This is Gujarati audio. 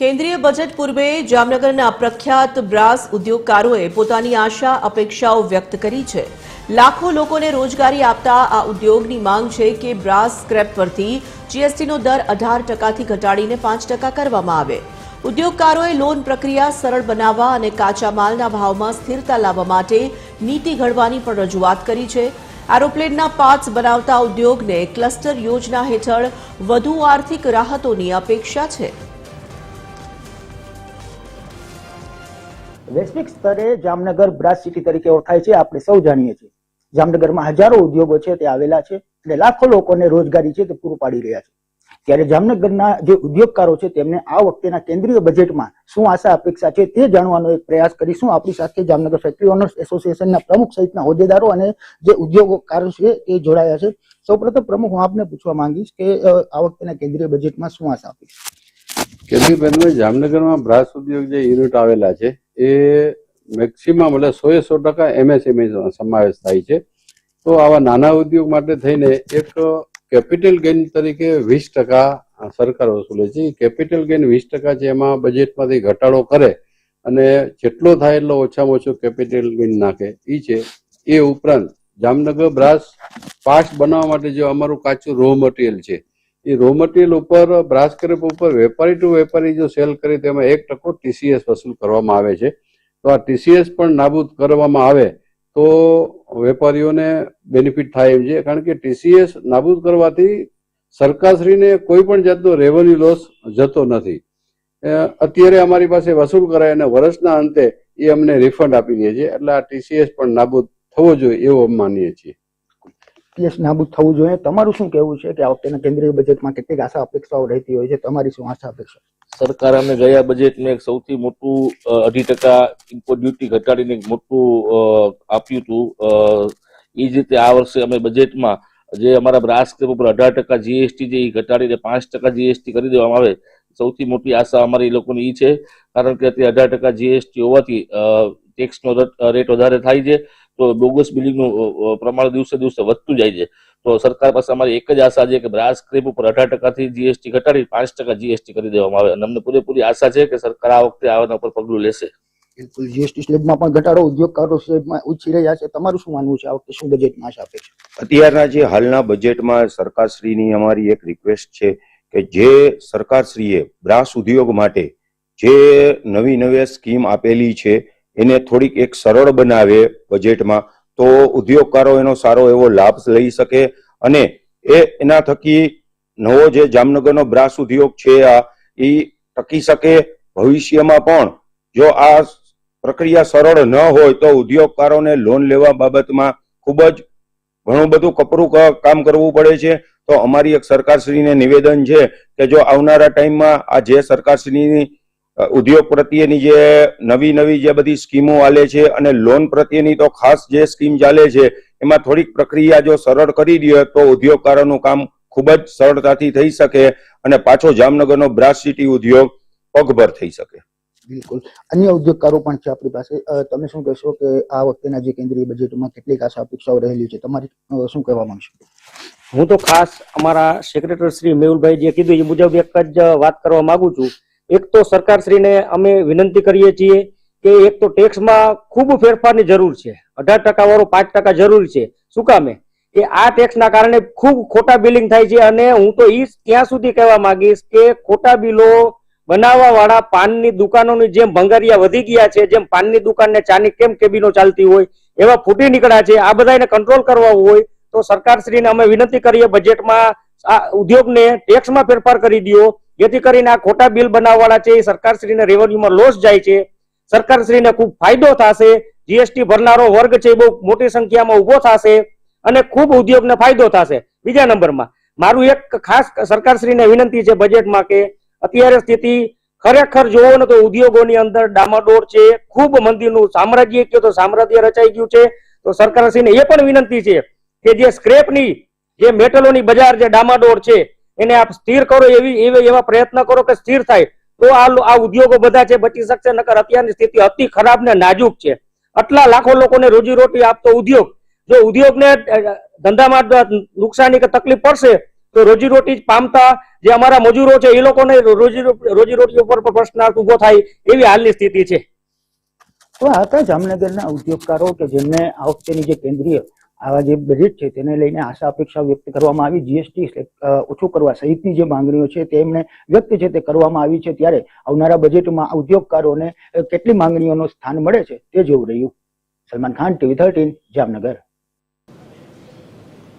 કેન્દ્રીય બજેટ પૂર્વે જામનગરના પ્રખ્યાત બ્રાસ ઉદ્યોગકારોએ પોતાની આશા અપેક્ષાઓ વ્યક્ત કરી છે। લાખો લોકોને રોજગારી આપતા આ ઉદ્યોગની માંગ છે કે બ્રાસ સ્ક્રેપ પરથી જીએસટીનો દર 18% ઘટાડીને 5% કરવામાં આવે। ઉદ્યોગકારોએ લોન પ્રક્રિયા સરળ બનાવવા અને કાચા માલના ભાવમાં સ્થિરતા લાવવા માટે નીતિ ઘડવાની પણ રજૂઆત કરી છે। એરોપ્લેનના પાર્ટ્સ બનાવતા ઉદ્યોગને ક્લસ્ટર યોજના હેઠળ વધુ આર્થિક રાહતોની અપેક્ષા છે। वैश्विक स्तरे जामनगर ब्रास सिटी तरीके ओळखाय छे। आपणे सौ जाणीए छीए जामनगरमां हजारों उद्योगो छे ते आवेला छे એટલે લાખો લોકોને રોજગારી છે તે પૂરું પાડી રહ્યા છે। ત્યારે જામનગરના જે ઉદ્યોગકારો છે તેમને આ વખતેના કેન્દ્રીય બજેટમાં શું આશા અપેક્ષા છે તે જાણવાનો એક પ્રયાસ કરીશું। આપણી સાથે જામનગર ફેક્ટરી ઓનર્સ એસોસિએશનના પ્રમુખ સહિતના હોદ્દેદારો અને જે ઉદ્યોગકારો છે તે જોડાયા છે। સૌપ્રથમ પ્રમુખ હું આપને પૂછવા માંગીશ કે આ વખતેના કેન્દ્રીય બજેટમાં શું આશા અપેક્ષા? કેન્દ્રીય બજેટમાં જામનગરમાં બ્રાસ ઉદ્યોગ જે યુનિટ આવેલા છે એ મેક્સિમમ એટલે 100% એમએસએમઈ સમાવેશ થાય છે। તો આવા નાના ઉદ્યોગ માટે થઈને એક કેપિટલ ગેઇન તરીકે 20% સરકાર વસૂલે છે। કેપિટલ ગેઇન 20% છે એમાં બજેટમાંથી ઘટાડો કરે અને જેટલો થાય એટલો ઓછામાં ઓછો કેપિટલ ગેઇન નાખે એ છે। એ ઉપરાંત જામનગર બ્રાસ પાર્ટ્સ બનાવવા માટે જે અમારું કાચું રો મટીરિયલ છે એ રો મટીરિયલ ઉપર બ્રાસ સ્ક્રેપ ઉપર વેપારી ટુ વેપારી જો સેલ કરે તેમાં 1% ટીસીએસ વસૂલ કરવામાં આવે છે। તો આ ટીસીએસ પણ નાબૂદ કરવામાં આવે તો વેપારીઓને બેનિફિટ થાય એમ છે, કારણ કે ટીસીએસ નાબૂદ કરવાથી સરકારશ્રીને કોઈ પણ જાતનો રેવન્યુ લોસ જતો નથી। અત્યારે અમારી પાસે વસૂલ કરાય અને વર્ષના અંતે એ અમને રિફંડ આપી દે છે। એટલે આ ટીસીએસ પણ નાબૂદ થવો જોઈએ એવું અમે માનીએ છીએ। ટીસીએસ નાબૂદ થવું જોઈએ। તમારું શું કહેવું છે કે આ વખતેના કેન્દ્રીય બજેટમાં કેટલીક આશા અપેક્ષાઓ રહેતી હોય છે? તમારી શું આશા અપેક્ષા? સરકાર અમે ગયા બજેટમાં એક સૌથી મોટું 2.5% ઇમ્પોર્ટ ડ્યુટી ઘટાડીને એક મોટું આપ્યું હતું। એ જ રીતે આ વર્ષે અમે બજેટમાં જે અમારા બ્રાસ સ્ક્રેપ ઉપર 18% જીએસટી જે ઘટાડીને 5% જીએસટી કરી દેવામાં આવે, સૌથી મોટી આશા અમારી લોકોની એ છે, કારણ કે અત્યારે 18% જીએસટી હોવાથી ટેક્સનો રેટ વધારે થાય છે તો બોગસ બિલિંગનું પ્રમાણ દિવસે દિવસે વધતું જાય છે। તો સરકાર પાસે અમારી એક જ આશા છે કે બ્રાસ સ્ક્રેપ ઉપર 18% જીએસટી ઘટાડી 5% જીએસટી કરી દેવામાં આવે અને અમને પૂરેપૂરી આશા છે કે સરકાર આ વખતે આના ઉપર પગલું લેશે। બિલકુલ, જીએસટી સ્લેબમાં પણ ઘટાડો ઉદ્યોગકારો સ્લેબમાં ઉછળી રહ્યા છે। તમારું શું માનવું છે? આ વખતે શું બજેટમાં આશા અપેક્ષા? અત્યારના જે હાલના બજેટમાં સરકારશ્રીની અમારી એક રિક્વેસ્ટ છે કે જે સરકારશ્રીએ બ્રાસ ઉદ્યોગ માટે જે નવી સ્કીમ આપેલી છે એને થોડીક એક સરળ બનાવે બજેટમાં, તો ઉદ્યોગકારો એનો સારો એવો લાભ લઈ શકે અને એના થકી નવો જે જામનગરનો બ્રાસ ઉદ્યોગ છે એ ટકી શકે। ભવિષ્યમાં પણ જો આ પ્રક્રિયા સરળ ન હોય તો ઉદ્યોગકારોને લોન લેવા બાબતમાં ખૂબ જ ઘણું બધું કપરું કામ કરવું પડે છે। તો અમારી એક સરકારશ્રીને નિવેદન છે કે જો આવનારા ટાઈમમાં આ જે સરકારશ્રીની ઉદ્યોગ પ્રત્યેની જે નવી જે બધી સ્કીમો ચાલે છે અને લોન પ્રત્યેની તો ખાસ જે સ્કીમ ચાલે છે એમાં થોડીક પ્રક્રિયા જો સરળ કરી દે તો ઉદ્યોગકારોનું કામ ખૂબ જ સરળતાથી થઈ શકે અને પાછો જામનગરનો બ્રાસ સિટી ઉદ્યોગ પગભર થઈ શકે। બિલકુલ, અન્ય ઉદ્યોગકારો પણ છે આપણી પાસે। તમે શું કહેશો કે આ વખતેના જે કેન્દ્રીય બજેટમાં કેટલીક આશા અપેક્ષાઓ રહેલી છે? તમારી શું કહેવા માંગશો? હું તો ખાસ અમારા સેક્રેટરી શ્રી મેહુલભાઈ જે કીધું એ મુજબ એક જ વાત કરવા માંગુ છું। એક તો સરકારશ્રીને અમે વિનંતી કરીએ છીએ કે એક તો ટેક્સમાં ખૂબ ફેરફારની જરૂર છે। 18% વાળો 5% જરૂરી છે। શું કામે કે આ ટેક્સના કારણે ખૂબ ખોટા બિલિંગ થાય છે અને હું તો ત્યાં સુધી કહેવા માંગીશ કે ખોટા બિલો બનાવવા વાળા પાનની દુકાનોની જેમ ભંગારિયા વધી ગયા છે, જેમ પાનની દુકાનને ચાની કેમ કેબિનો ચાલતી હોય એવા ફૂટી નીકળ્યા છે। આ બધાને કંટ્રોલ કરવા હોય તો સરકારશ્રીને અમે વિનંતી કરીએ બજેટમાં આ ઉદ્યોગને ટેક્સમાં ફેરફાર કરી દો, જેથી કરીને આ ખોટા બિલ બનાવવાવાળા છે એ સરકારશ્રીને રેવન્યુમાં લોસ જાય છે, સરકારશ્રીને ખૂબ ફાયદો થશે, જીએસટી ભરનારો વર્ગ છે એ બહુ મોટી સંખ્યામાં ઉભો થશે અને ખૂબ ઉદ્યોગને ફાયદો થશે। બીજા નંબરમાં મારું એક ખાસ સરકારશ્રીને વિનંતી છે બજેટમાં કે અત્યારે સ્થિતિ ખરેખર જોવો ને તો ઉદ્યોગોની અંદર ડામાડોળ છે, ખૂબ મંદીનું સામ્રાજ્ય કહો તો સામ્રાજ્ય રચાઈ ગયું છે। તો સરકારશ્રીને એ પણ વિનંતી છે કે જે સ્ક્રેપની જે મેટલોની બજાર જે ડામાડોળ છે એને આપ સ્થિર કરો, એવા પ્રયત્ન કરો કે સ્થિર થાય તો આ ઉદ્યોગો બધા છે બચી શકશે। નકર અત્યારની સ્થિતિ અતિ ખરાબ ને નાજુક છે। આટલા લાખો લોકોને રોજીરોટી આપતો ઉદ્યોગ જો ઉદ્યોગને ધંધામાં નુકસાની કે તકલીફ પડશે તો રોજીરોટી પામતા જે અમારા મજૂરો છે એ લોકોને રોજીરોટી ઉપર પણ પ્રશ્નાર્થ ઉભો થાય એવી હાલની સ્થિતિ છે. તો આ હતા જામનગરના ઉદ્યોગકારો કે જેમને આ વખતેની જે કેન્દ્રીય આવા જે બજેટ છે તેને લઈને આશા અપેક્ષા વ્યક્ત કરવામાં આવી. જીએસટી ઓછું કરવા સહિતની જે માંગણીઓ છે તેમને વ્યક્ત છે તે કરવામાં આવી છે. ત્યારે આવનારા બજેટમાં ઉદ્યોગકારોને કેટલી માંગણીઓનું સ્થાન મળે છે તે જોવું રહ્યું. સલમાન ખાન, TV 13, જામનગર.